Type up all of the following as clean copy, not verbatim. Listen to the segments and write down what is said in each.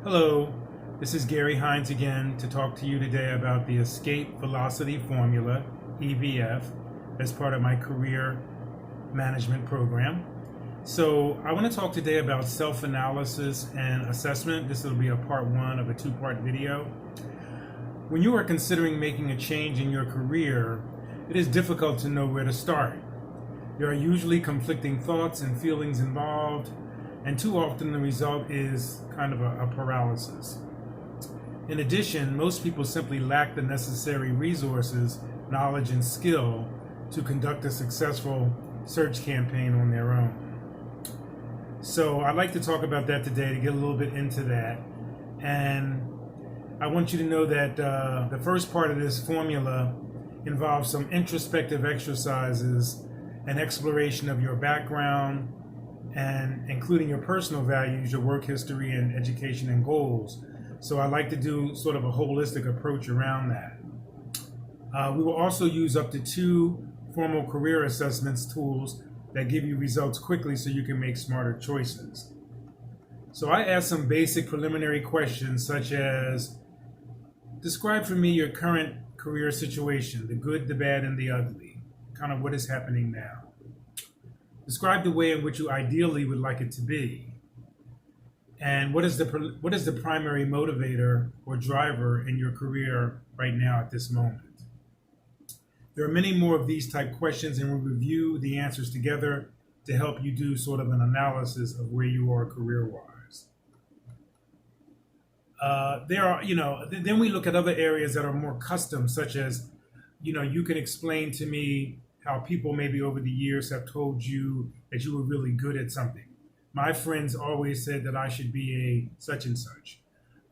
Hello, this is Gary Hines again to talk to you today about the Escape Velocity Formula, EVF, as part of my career management program. So I want to talk today about self-analysis and assessment. This will be a part one of a two-part video. When you are considering making a change in your career, it is difficult to know where to start. There are usually conflicting thoughts and feelings involved, and too often the result is kind of a paralysis. In addition, most people simply lack the necessary resources, knowledge, and skill to conduct a successful search campaign on their own. So I'd like to talk about that today to get a little bit into that. And I want you to know that the first part of this formula involves some introspective exercises and exploration of your background, and including your personal values, your work history, and education and goals. So I like to do sort of a holistic approach around that. We will also use up to 2 formal career assessments tools that give you results quickly so you can make smarter choices. So I asked some basic preliminary questions such as, describe for me your current career situation, the good, the bad, and the ugly. Kind of what is happening now. Describe the way in which you ideally would like it to be. And what is the primary motivator or driver in your career right now at this moment? There are many more of these type questions, and we'll review the answers together to help you do sort of an analysis of where you are career-wise. Then we look at other areas that are more custom, such as, you can explain to me how people maybe over the years have told you that you were really good at something. My friends always said that I should be a such and such.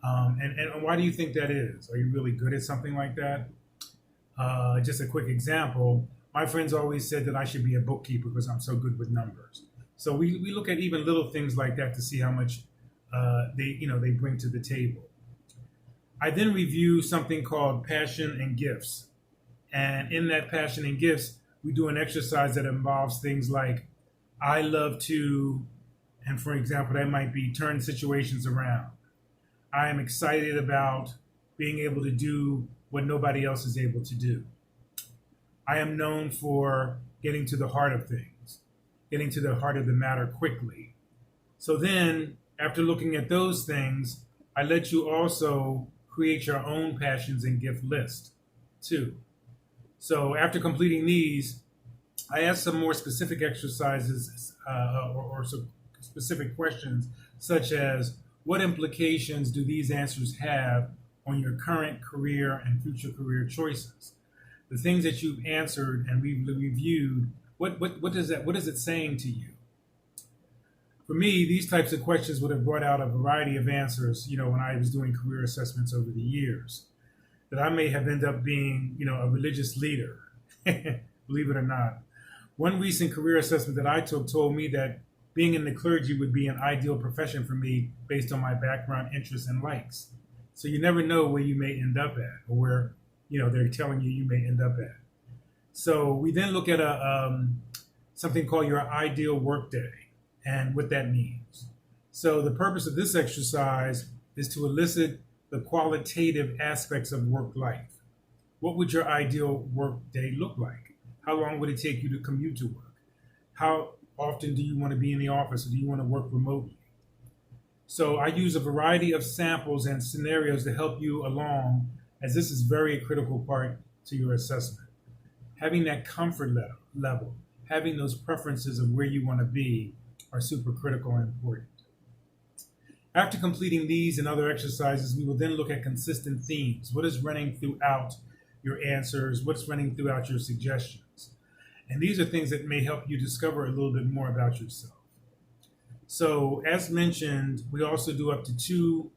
And why do you think that is? Are you really good at something like that? Just a quick example, my friends always said that I should be a bookkeeper because I'm so good with numbers. So we look at even little things like that to see how much they bring to the table. I then review something called passion and gifts. And in that passion and gifts, we do an exercise that involves things like, I love to, and for example, that might be turn situations around. I am excited about being able to do what nobody else is able to do. I am known for getting to the heart of things, getting to the heart of the matter quickly. So then, after looking at those things, I let you also create your own passions and gift list too. So after completing these, I asked some more specific exercises or some specific questions, such as, what implications do these answers have on your current career and future career choices? The things that you've answered and we've reviewed, what is it saying to you? For me, these types of questions would have brought out a variety of answers, when I was doing career assessments over the years. That I may have ended up being, a religious leader, believe it or not. One recent career assessment that I took told me that being in the clergy would be an ideal profession for me based on my background, interests, and likes. So you never know where you may end up at, or where, they're telling you may end up at. So we then look at something called your ideal workday and what that means. So the purpose of this exercise is to elicit the qualitative aspects of work life. What would your ideal work day look like? How long would it take you to commute to work? How often do you want to be in the office, or do you want to work remotely? So I use a variety of samples and scenarios to help you along, as this is very critical part to your assessment. Having that comfort level, having those preferences of where you want to be are super critical and important. After completing these and other exercises, we will then look at consistent themes. What is running throughout your answers? What's running throughout your suggestions? And these are things that may help you discover a little bit more about yourself. So as mentioned, we also do up to 2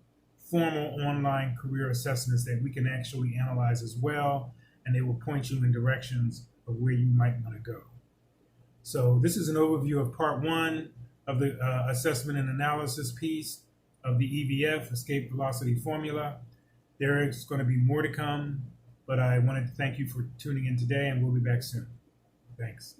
formal online career assessments that we can actually analyze as well, and they will point you in directions of where you might want to go. So this is an overview of part 1 of the assessment and analysis piece of the EVF, Escape Velocity Formula. There is going to be more to come, but I wanted to thank you for tuning in today, and we'll be back soon. Thanks.